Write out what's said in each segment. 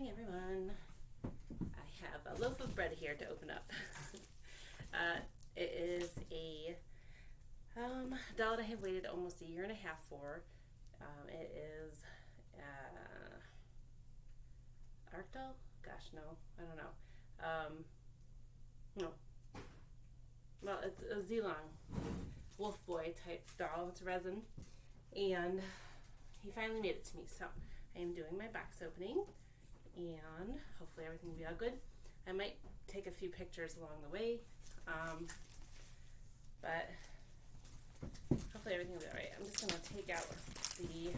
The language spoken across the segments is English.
morning, everyone. I have a loaf of bread here to open up. It is a doll that I have waited almost 1.5 years for. It is art doll? Gosh, no, I don't know. No. Well, it's a Zilang wolf boy type doll. It's resin, and he finally made it to me. So I am doing my box opening, and hopefully everything will be all good. I might take a few pictures along the way, but hopefully everything will be all right. I'm just going to take out the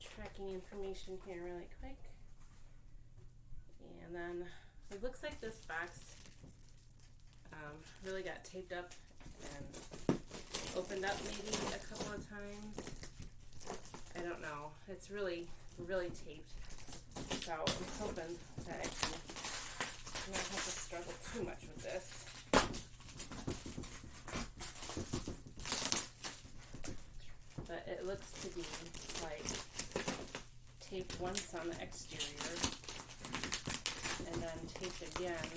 tracking information here really quick, and then it looks like this box really got taped up and opened up maybe a couple of times. I don't know. It's really taped. So I'm hoping that I can not have to struggle too much with this. But it looks to be like taped once on the exterior and then taped again.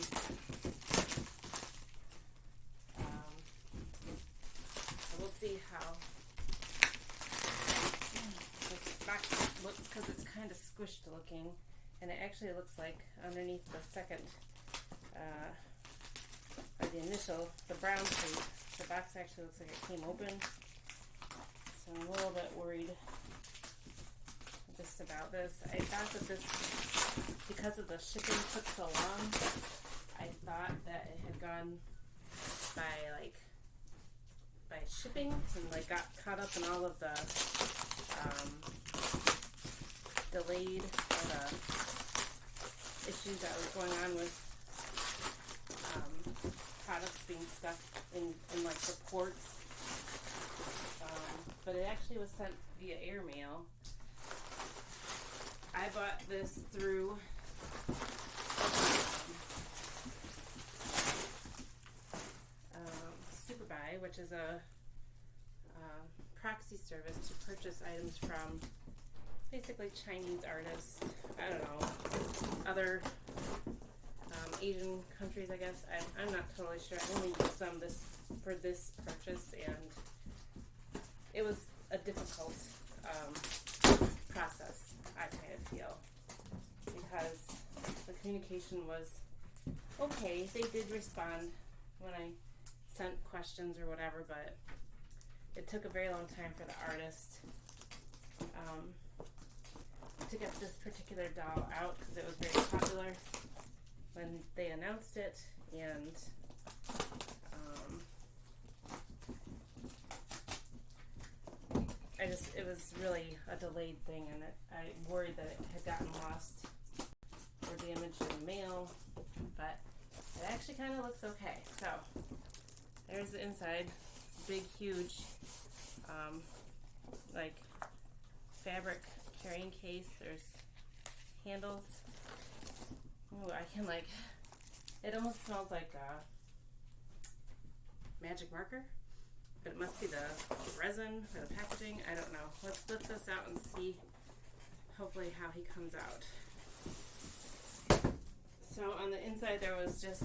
So we'll see how this box looks, because it's kind of squished looking, and it actually looks like underneath the second or the initial, the brown tape, the box actually looks like it came open. So I'm a little bit worried just about this. I thought that this, because of the shipping took so long, I thought that it had gone by shipping and got caught up in all of the delayed or the issues that were going on with products being stuck in the ports. But it actually was sent via airmail. I bought this through Superbuy, which is a proxy service to purchase items from basically Chinese artists. I don't know, other Asian countries, I guess. I'm not totally sure. I only used them for this purchase, and it was a difficult process, I kind of feel, because the communication was okay. They did respond when I sent questions or whatever, but it took a very long time for the artist to get this particular doll out, because it was very popular when they announced it, and it was really a delayed thing, and I worried that it had gotten lost or damaged in the mail, but it actually kind of looks okay. So there's the inside, big, huge, fabric carrying case. There's handles. Ooh, I can it almost smells like magic marker, but it must be the resin or the packaging. I don't know. Let's lift this out and see hopefully how he comes out. So on the inside there was just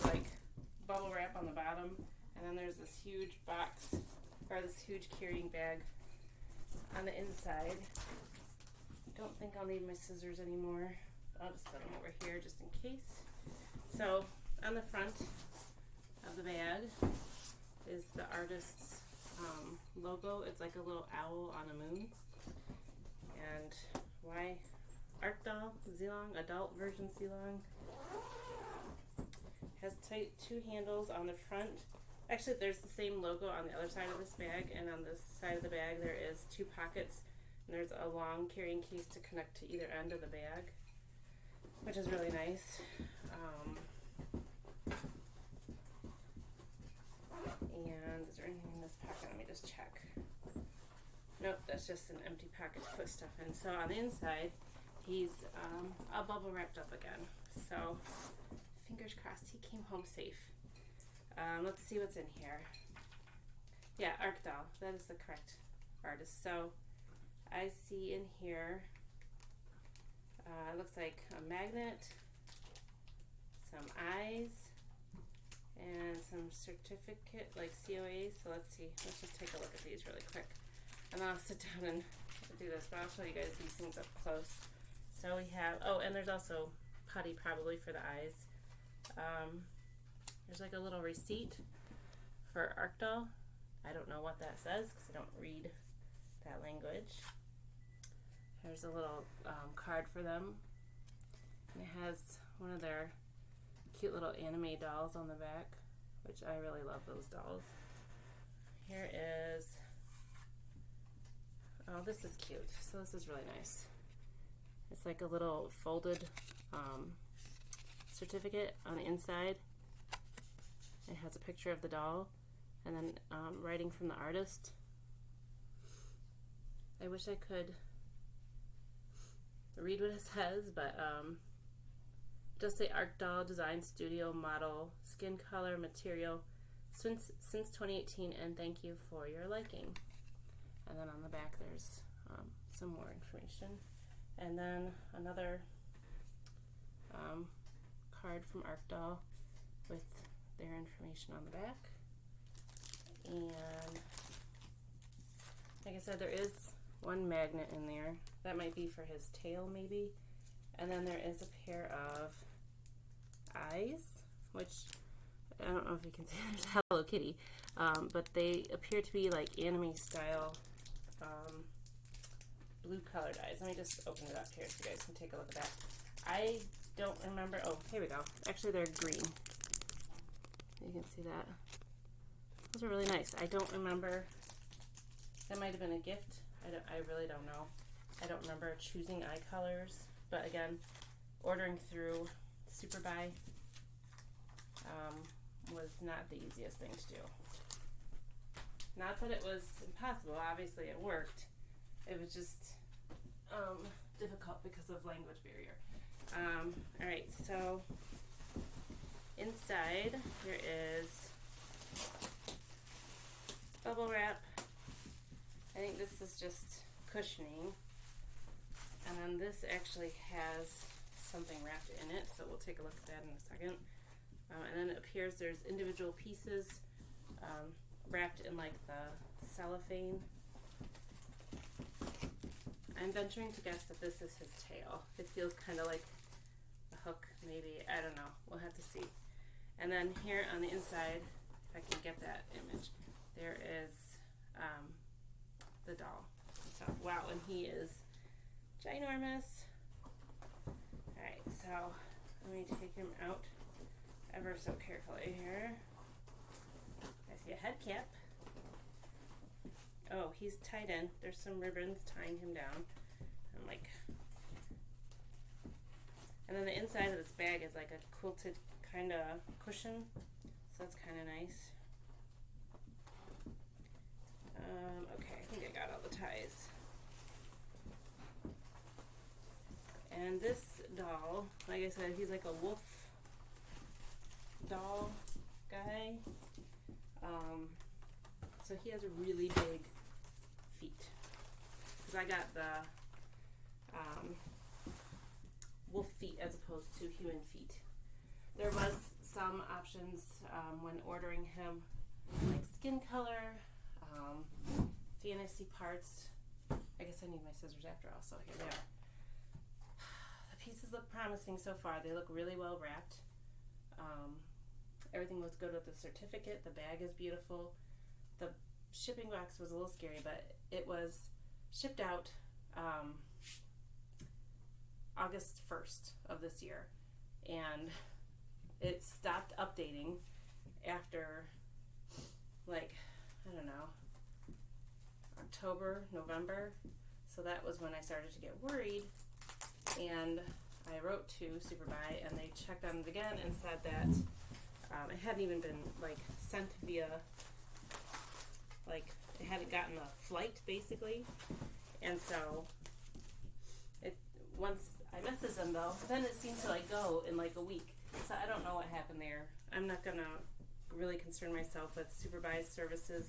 bubble wrap on the bottom, and then there's this huge box, or this huge carrying bag on the inside. I don't think I'll need my scissors anymore. I'll just set them over here just in case. So on the front of the bag is the artist's logo. It's like a little owl on a moon. And why art doll, Zilang, adult version Zilang. Has two handles on the front. Actually, there's the same logo on the other side of this bag, and on this side of the bag there is 2 pockets, and there's a long carrying case to connect to either end of the bag, which is really nice. And is there anything in this pocket? Let me just check. Nope, that's just an empty pocket to put stuff in. So on the inside, he's all bubble wrapped up again. So fingers crossed he came home safe. Let's see what's in here. Yeah, Arc Doll. That is the correct artist. So I see in here It looks like a magnet, some eyes, and some certificate, like COAs. So let's see. Let's just take a look at these really quick. And then I'll sit down and do this, but I'll show you guys these things up close. So we have, oh, and there's also putty probably for the eyes. There's like a little receipt for Arctal. I don't know what that says because I don't read that language. There's a little card for them. And it has one of their cute little anime dolls on the back, which I really love those dolls. Here is, oh, this is cute. So this is really nice. It's like a little folded certificate on the inside. It has a picture of the doll and then writing from the artist. I wish I could read what it says, but it does say Art Doll Design Studio Model Skin Color Material since 2018, and thank you for your liking. And then on the back there's some more information, and then another card from Art Doll with their information on the back. And like I said, there is one magnet in there. That might be for his tail maybe. And then there is a pair of eyes, which I don't know if you can see. There's Hello Kitty, but they appear to be like anime style blue colored eyes. Let me just open it up here so you guys can take a look at that. I don't remember. Oh, here we go. Actually, they're green. You can see that. Those are really nice. I don't remember. That might have been a gift. I really don't know. I don't remember choosing eye colors. But again, ordering through Superbuy was not the easiest thing to do. Not that it was impossible. Obviously, it worked. It was just difficult because of language barrier. All right, so inside there is bubble wrap. I think this is just cushioning, and then this actually has something wrapped in it, so we'll take a look at that in a second. And then it appears there's individual pieces wrapped in like the cellophane. I'm venturing to guess that this is his tail. It feels kind of like a hook, maybe. I don't know. We'll have to see. And then here on the inside, if I can get that image, there is the doll. So, wow, and he is ginormous. Alright, so let me take him out ever so carefully here. I see a head cap. Oh, he's tied in. There's some ribbons tying him down. And then the inside of this bag is like a quilted kind of cushion, so that's kind of nice. Okay, I think I got all the ties. And this doll, like I said, he's like a wolf doll guy. So he has really big feet. Because I got the wolf feet as opposed to human feet. There was some options when ordering him, like skin color, fantasy parts. I guess I need my scissors after all, so here they are. The pieces look promising so far. They look really well wrapped. Everything looks good with the certificate. The bag is beautiful. The shipping box was a little scary, but it was shipped out August 1st of this year, and it stopped updating after, like, I don't know, October, November. So that was when I started to get worried, and I wrote to Superbuy, and they checked on it again and said that it hadn't even been like sent via, like, it hadn't gotten a flight basically. And so it, once I messaged them though, then it seemed to like go in like a week. So I don't know what happened there. I'm not gonna really concern myself with Superbuy services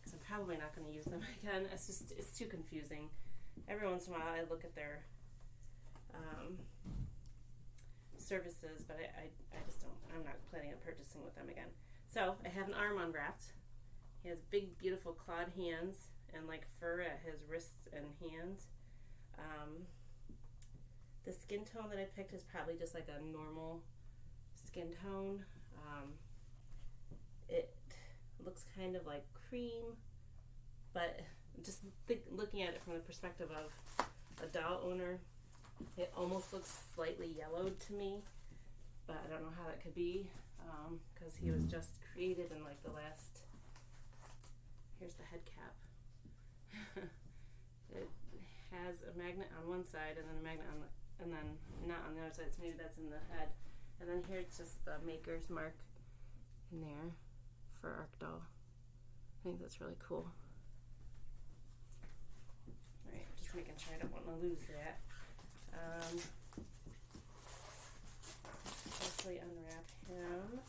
because I'm probably not going to use them again. It's too confusing. every once in a while I look at their services, but I just don't, I'm not planning on purchasing with them again. So I have an arm unwrapped. He has big, beautiful clawed hands and like fur at his wrists and hands. The skin tone that I picked is probably just like a normal skin tone. It looks kind of like cream, but just looking at it from the perspective of a doll owner, it almost looks slightly yellowed to me, but I don't know how that could be, because he was just created in like the last, here's the head cap. It has a magnet on one side and then a magnet on the, and then not on the other side, so maybe that's in the head. And then here it's just the maker's mark in there for Arc Doll. I think that's really cool. Alright, just making sure I don't want to lose that. Carefully unwrap him.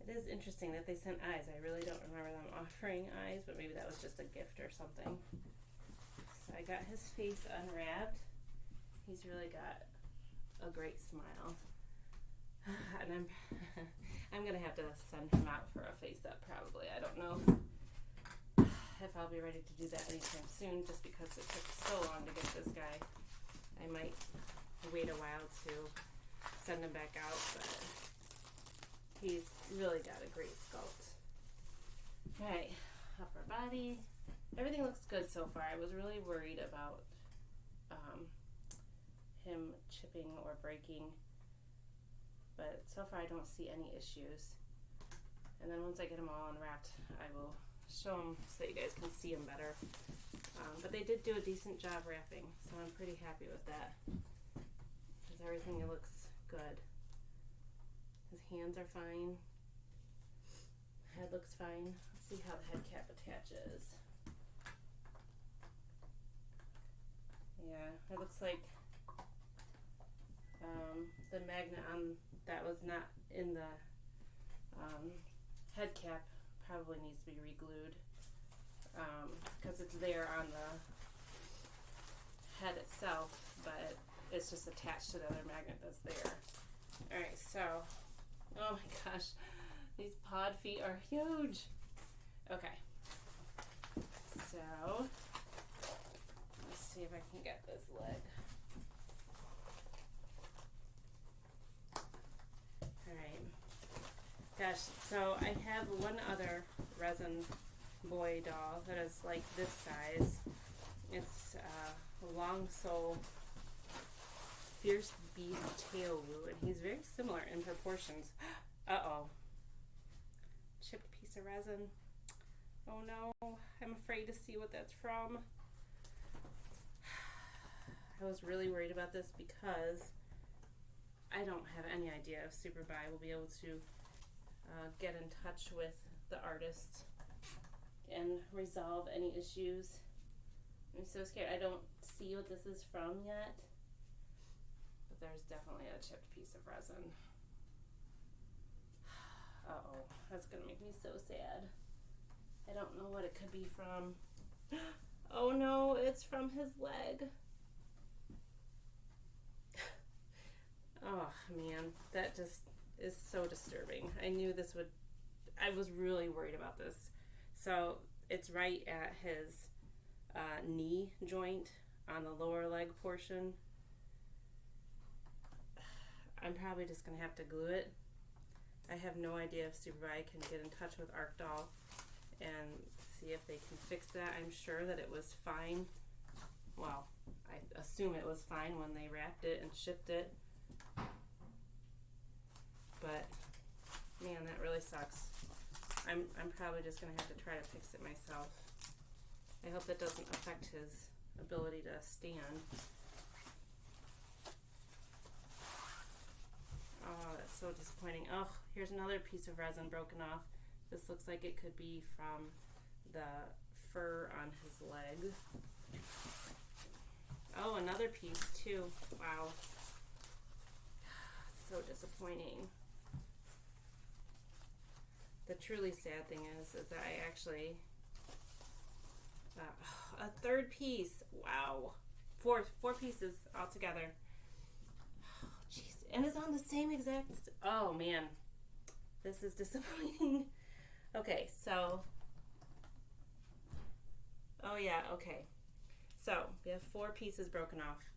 It is interesting that they sent eyes. I really don't remember them offering eyes, but maybe that was just a gift or something. So I got his face unwrapped. He's really got a great smile. And I'm gonna have to send him out for a face up probably. I don't know if I'll be ready to do that anytime soon, just because it took so long to get this guy. I might wait a while to send him back out, but he's really got a great sculpt. Alright, upper body. Everything looks good so far. I was really worried about him chipping or breaking, but so far I don't see any issues. And then once I get them all unwrapped, I will show them so you guys can see them better. But they did do a decent job wrapping, so I'm pretty happy with that, because everything looks good. His hands are fine. Head looks fine. Let's see how the head cap attaches. Yeah, it looks like the magnet on that was not in the head cap probably needs to be re-glued, because it's there on the head itself, but it's just attached to the other magnet that's there. Alright, so, oh my gosh, these pod feet are huge. Okay, so let's see if I can get this leg. Alright, gosh, so I have one other resin boy doll that is like this size. It's a long sole fierce beast tail woo, and he's very similar in proportions. Uh-oh. Chipped piece of resin. Oh no, I'm afraid to see what that's from. I was really worried about this because I don't have any idea if Superbuy will be able to get in touch with the artist and resolve any issues. I'm so scared. I don't see what this is from yet, but there's definitely a chipped piece of resin. Uh-oh, that's gonna make me so sad. I don't know what it could be from. Oh no, it's from his leg. Oh man, that just is so disturbing. I knew this would, I was really worried about this. So it's right at his knee joint on the lower leg portion. I'm probably just gonna have to glue it. I have no idea if Superbuy can get in touch with Arc Doll and see if they can fix that. I'm sure that it was fine. Well, I assume it was fine when they wrapped it and shipped it. But man, that really sucks. I'm probably just gonna have to try to fix it myself. I hope that doesn't affect his ability to stand. Oh, that's so disappointing. Oh, here's another piece of resin broken off. This looks like it could be from the fur on his leg. Oh, another piece too. Wow. So disappointing. the truly sad thing is that I actually, a third piece, wow, four pieces altogether. Oh, jeez, and it's on the same exact, oh man, this is disappointing. Okay, so, oh yeah, okay. So, we have 4 pieces broken off.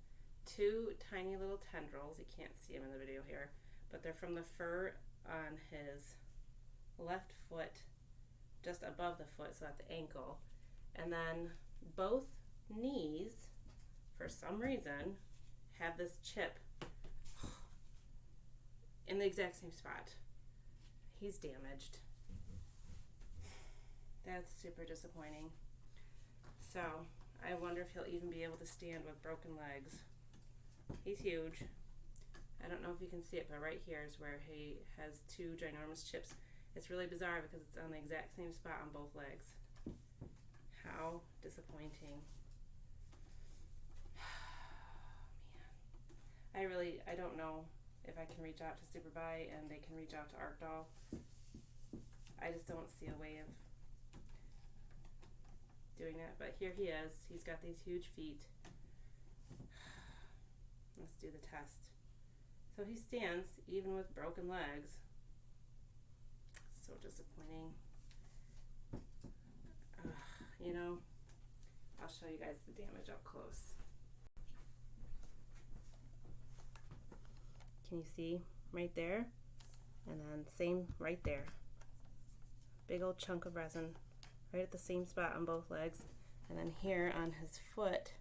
2 tiny little tendrils, you can't see them in the video here, but they're from the fur on his left foot, just above the foot, so at the ankle. And then both knees, for some reason, have this chip in the exact same spot. He's damaged. That's super disappointing. So, I wonder if he'll even be able to stand with broken legs. He's huge. I don't know if you can see it, but right here is where he has 2 ginormous chips. It's really bizarre because it's on the exact same spot on both legs. How disappointing. Man. I don't know if I can reach out to Superbuy and they can reach out to ArcDoll. I just don't see a way of doing that, but here he is. He's got these huge feet. Let's do the test. So he stands even with broken legs. So disappointing. You know, I'll show you guys the damage up close. Can you see right there? And then same right there. Big old chunk of resin right at the same spot on both legs. And then here on his foot,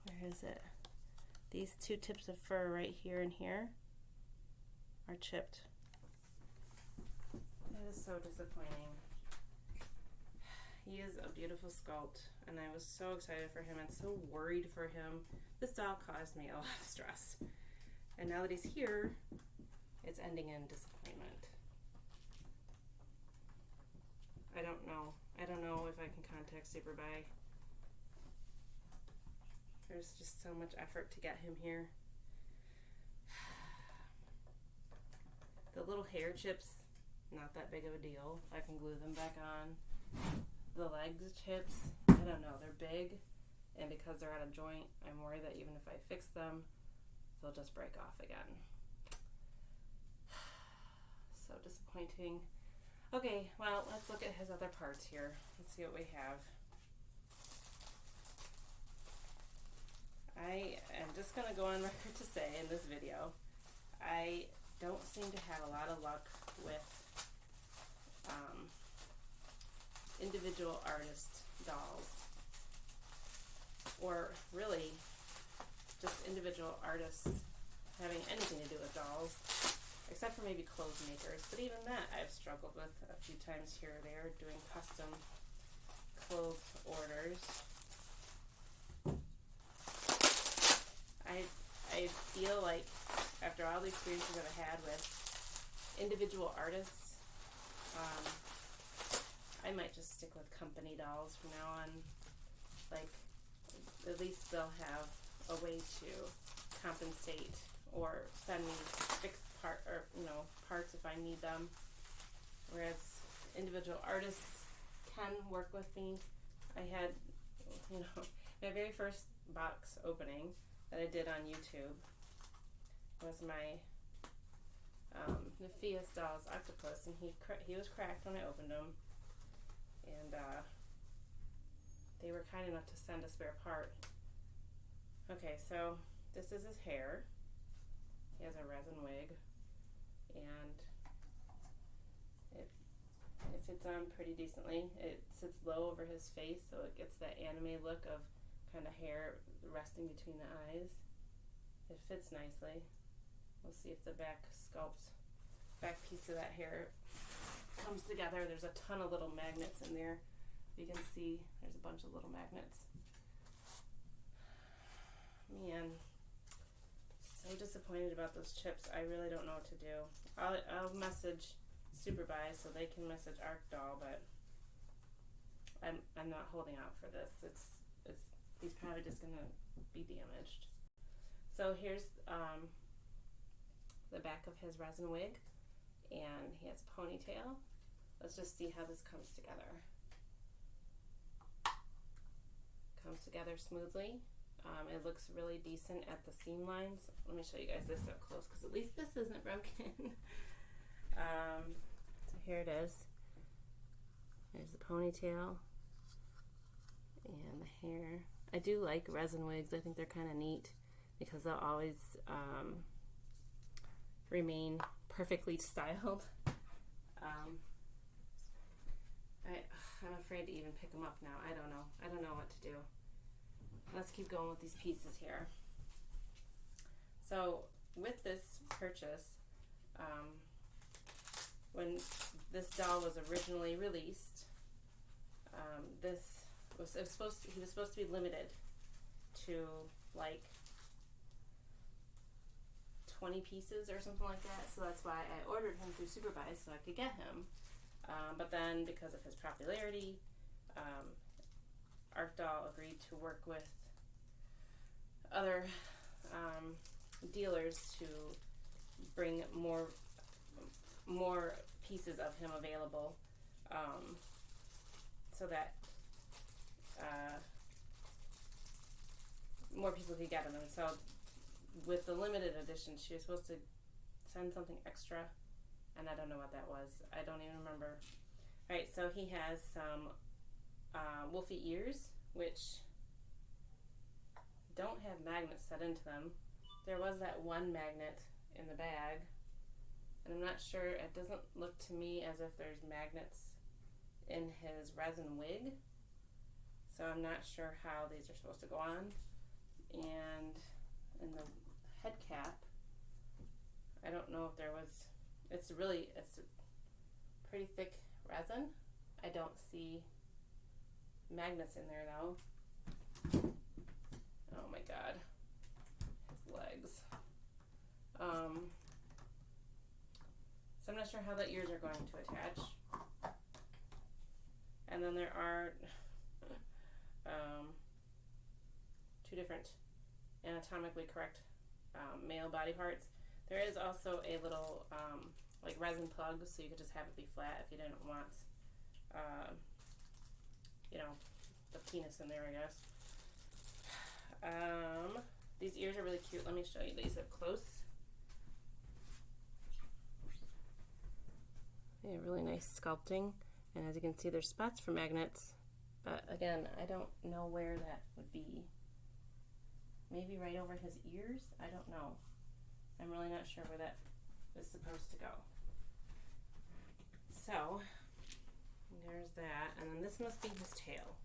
where is it? These 2 tips of fur right here and here are chipped. That is so disappointing. He is a beautiful sculpt, and I was so excited for him and so worried for him. This doll caused me a lot of stress. And now that he's here, it's ending in disappointment. I don't know. I don't know if I can contact Superbuy. There's just so much effort to get him here. The little hair chips, not that big of a deal. I can glue them back on. The legs chips, I don't know, they're big, and because they're out of joint, I'm worried that even if I fix them, they'll just break off again. So disappointing. Okay, well, let's look at his other parts here. Let's see what we have. I am just going to go on record to say in this video, I don't seem to have a lot of luck with individual artist dolls, or really just individual artists having anything to do with dolls, except for maybe clothes makers. But even that I've struggled with a few times here or there, doing custom clothes orders. I feel like after all the experiences that I had with individual artists, I might just stick with company dolls from now on. Like, at least they'll have a way to compensate or send me fixed parts if I need them. Whereas individual artists can work with me. I had, my very first box opening that I did on YouTube was my Nephias doll's octopus, and he was cracked when I opened him, and they were kind enough to send a spare part. Okay, so this is his hair. He has a resin wig, and it fits on pretty decently. It sits low over his face, so it gets that anime look of kind of hair resting between the eyes. It fits nicely. We'll see if the back piece of that hair comes together. There's a ton of little magnets in there. You can see there's a bunch of little magnets. Man, so disappointed about those chips. I really don't know what to do. I'll message Superbuy so they can message ArcDoll, but I'm not holding out for this. He's probably just gonna be damaged. So here's the back of his resin wig, and he has a ponytail. Let's just see how this comes together. Comes together smoothly. It looks really decent at the seam lines. Let me show you guys this up close, because at least this isn't broken. So here it is. There's the ponytail and the hair. I do like resin wigs. I think they're kind of neat because they'll always remain perfectly styled. I'm afraid to even pick them up now. I don't know what to do. Let's keep going with these pieces here. So with this purchase, when this doll was originally released, he was supposed to be limited to like 20 pieces or something like that. So that's why I ordered him through Superbuy so I could get him. But then because of his popularity, Art Doll agreed to work with other dealers to bring more pieces of him available, so that more people could get him. And so with the limited edition, she was supposed to send something extra, and I don't know what that was. I don't even remember. All right, so he has some wolfie ears, which don't have magnets set into them. There was that one magnet in the bag, and I'm not sure, it doesn't look to me as if there's magnets in his resin wig, so I'm not sure how these are supposed to go on. And in the head cap, I don't know if there was, it's a pretty thick resin. I don't see magnets in there though. Oh my god, his legs. So I'm not sure how the ears are going to attach. And then there are two different anatomically correct male body parts. There is also a little like resin plug, so you could just have it be flat if you didn't want you know, the penis in there, I guess. These ears are really cute. Let me show you these up close. They have really nice sculpting, and as you can see, there's spots for magnets, but again, I don't know where that would be. Maybe right over his ears? I don't know. I'm really not sure where that is supposed to go. So there's that, and then this must be his tail,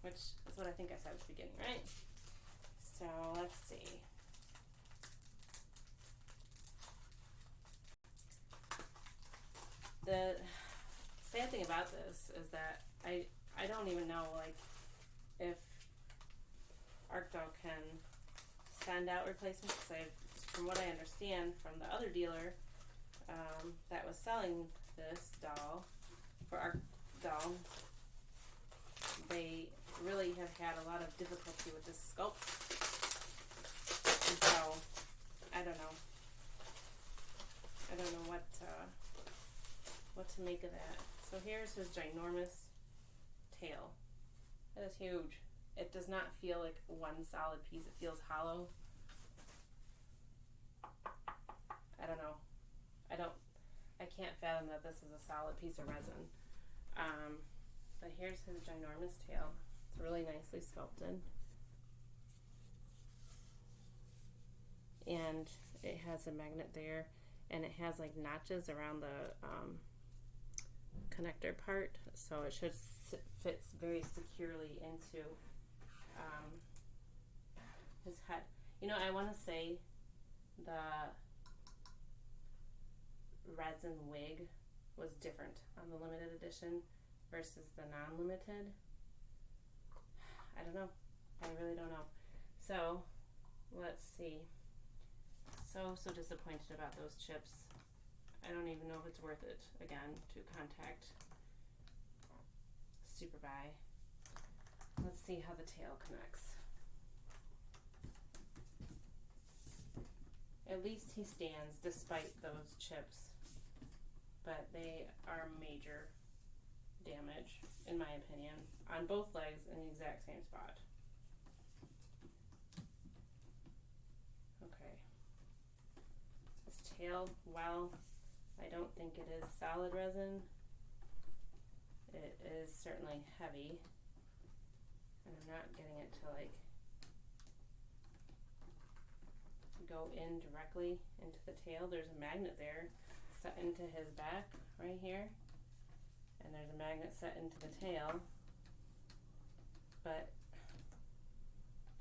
which is what I think I said at the beginning, right? So let's see. The sad thing about this is that I don't even know, like, if Art Doll can send out replacements. From what I understand from the other dealer that was selling this doll for Art Doll, they really have had a lot of difficulty with this sculpt. And so I don't know what to make of that. So here's his ginormous tail. That is huge. It does not feel like one solid piece. It feels hollow. I don't know. I can't fathom that this is a solid piece of resin. But here's his ginormous tail. It's really nicely sculpted. And it has a magnet there, and it has like notches around the connector part, so it should fit very securely into his head. You know, I want to say the resin wig was different on the limited edition versus the non-limited. I don't know. I really don't know. So let's see. So disappointed about those chips. I don't even know if it's worth it again to contact Superbuy. Let's see how the tail connects. At least he stands despite those chips, but they are major damage, in my opinion, on both legs in the exact same spot. Okay. This tail, while I don't think it is solid resin, it is certainly heavy, and I'm not getting it to like go in directly into the tail. There's a magnet there set into his back right here, and there's a magnet set into the tail, but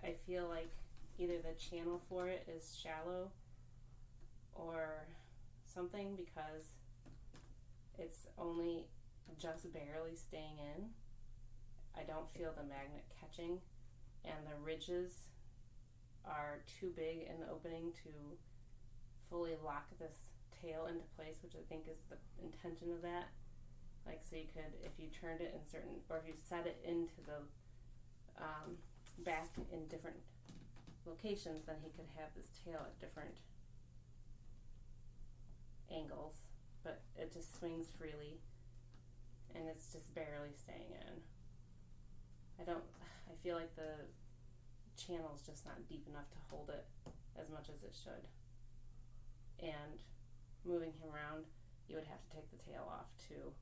I feel like either the channel for it is shallow or something, because it's only just barely staying in. I don't feel the magnet catching, and the ridges are too big in the opening to fully lock this tail into place, which I think is the intention of that. Like, so you could, if you turned it in certain, or if you set it into the back in different locations, then he could have this tail at different angles, but it just swings freely and it's just barely staying in. I feel like the channel's just not deep enough to hold it as much as it should. And moving him around, you would have to take the tail off to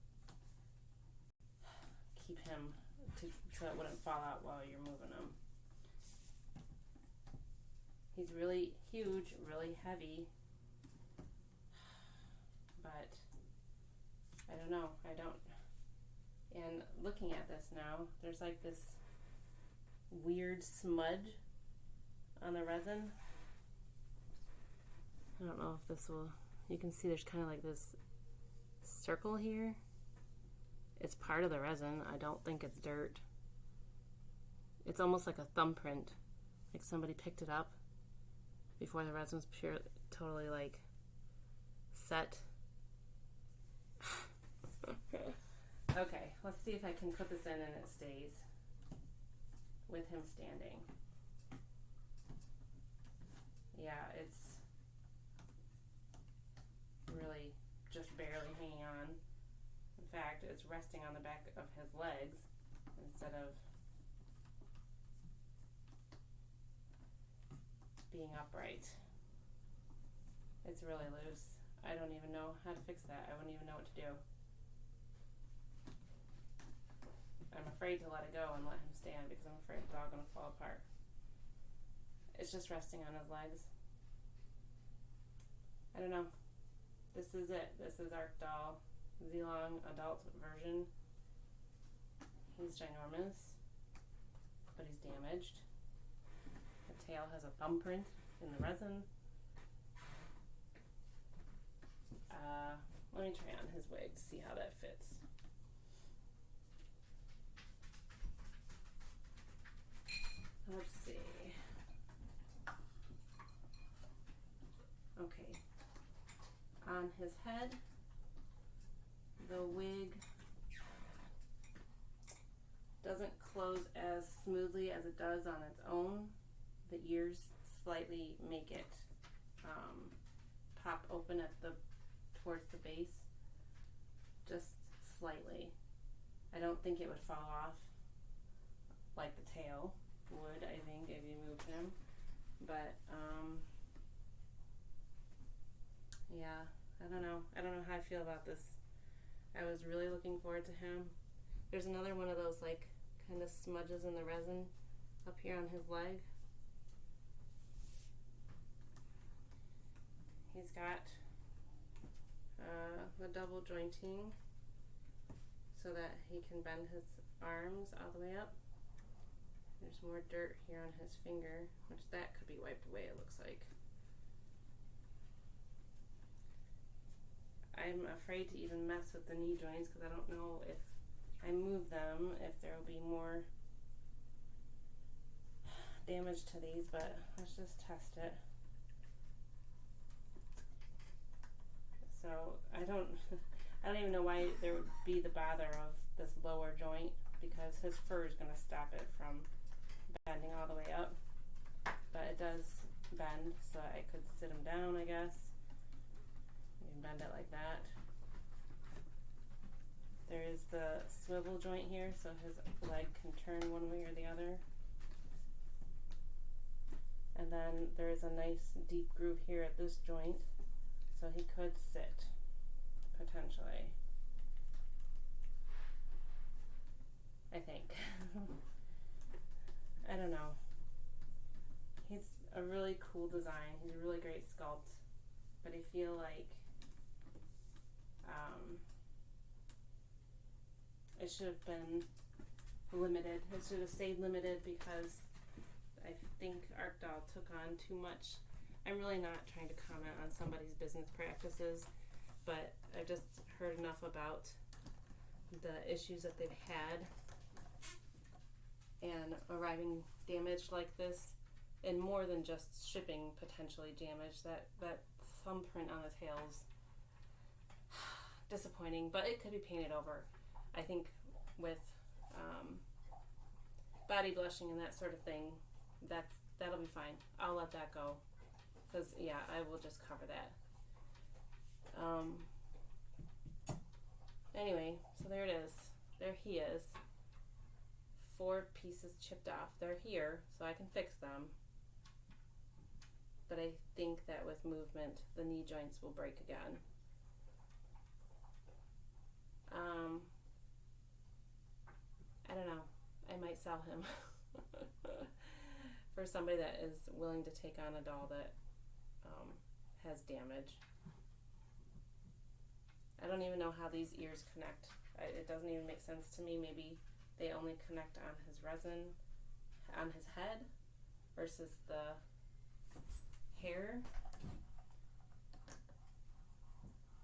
keep him, so it wouldn't fall out while you're moving him. He's really huge, really heavy, but I don't know. And looking at this now, there's like this weird smudge on the resin. I don't know if this will, you can see there's kind of like this circle here. It's part of the resin. I don't think it's dirt. It's almost like a thumbprint, like somebody picked it up before the resin was totally like set. Okay, let's see if I can put this in and it stays with him standing. Yeah, it's really just barely hanging on. In fact, it's resting on the back of his legs instead of being upright. It's really loose. I don't even know how to fix that. I wouldn't even know what to do. I'm afraid to let it go and let him stand because I'm afraid it's all going to fall apart. It's just resting on his legs. I don't know. This is it. This is our doll, Zilang adult version. He's ginormous, but he's damaged. The tail has a thumbprint in the resin. Let me try on his wig, see how that fits. Let's see. Okay. On his head, the wig doesn't close as smoothly as it does on its own. The ears slightly make it pop open at towards the base, just slightly. I don't think it would fall off like the tail would, I think, if you moved him. But yeah, I don't know how I feel about this. I was really looking forward to him. There's another one of those like kind of smudges in the resin up here on his leg. He's got the double jointing so that he can bend his arms all the way up. There's more dirt here on his finger, which that could be wiped away, it looks like. I'm afraid to even mess with the knee joints because I don't know if I move them, if there will be more damage to these, but let's just test it. So I don't even know why there would be the bother of this lower joint, because his fur is going to stop it from bending all the way up. But it does bend, so I could sit him down, I guess. You can bend it like that. There is the swivel joint here, so his leg can turn one way or the other. And then there is a nice deep groove here at this joint, so he could sit, potentially. I think. I don't know. He's a really cool design. He's a really great sculpt, but I feel like it should have been limited. It should have stayed limited because I think Arkdahl took on too much. I'm really not trying to comment on somebody's business practices, but I've just heard enough about the issues that they've had and arriving damaged like this, and more than just shipping potentially damaged. That thumbprint on the tail's disappointing, but it could be painted over. I think with body blushing and that sort of thing, that'll be fine. I'll let that go, because yeah, I will just cover that. Anyway, so there it is. There he is. 4 pieces chipped off. They're here, so I can fix them. But I think that with movement, the knee joints will break again. I don't know. I might sell him for somebody that is willing to take on a doll that has damage. I don't even know how these ears connect. It doesn't even make sense to me. Maybe they only connect on his resin, on his head, versus the hair.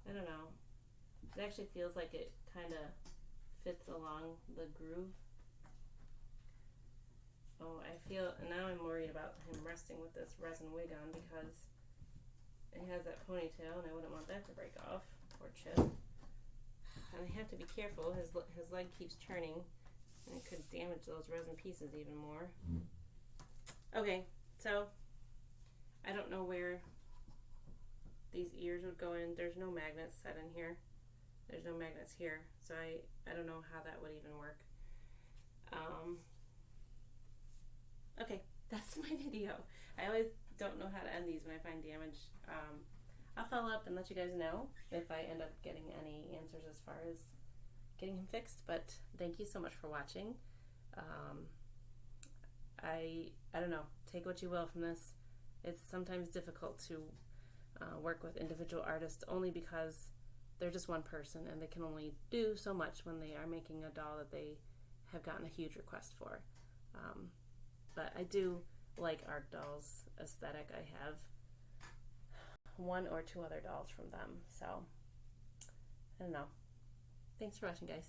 I don't know. It actually feels like it kind of fits along the groove. Oh, I feel, now I'm worried about him resting with this resin wig on because it has that ponytail and I wouldn't want that to break off or chip. And I have to be careful. His leg keeps turning and it could damage those resin pieces even more. Okay, so I don't know where these ears would go in. There's no magnets set in here. There's no magnets here, so I don't know how that would even work. Okay, that's my video. I always don't know how to end these when I find damage. I'll follow up and let you guys know if I end up getting any answers as far as getting him fixed, but thank you so much for watching. I don't know, take what you will from this. It's sometimes difficult to work with individual artists only because they're just one person and they can only do so much when they are making a doll that they have gotten a huge request for. But I do like Arkdahl's aesthetic. I have 1 or 2 other dolls from them, so I don't know. Thanks for watching, guys.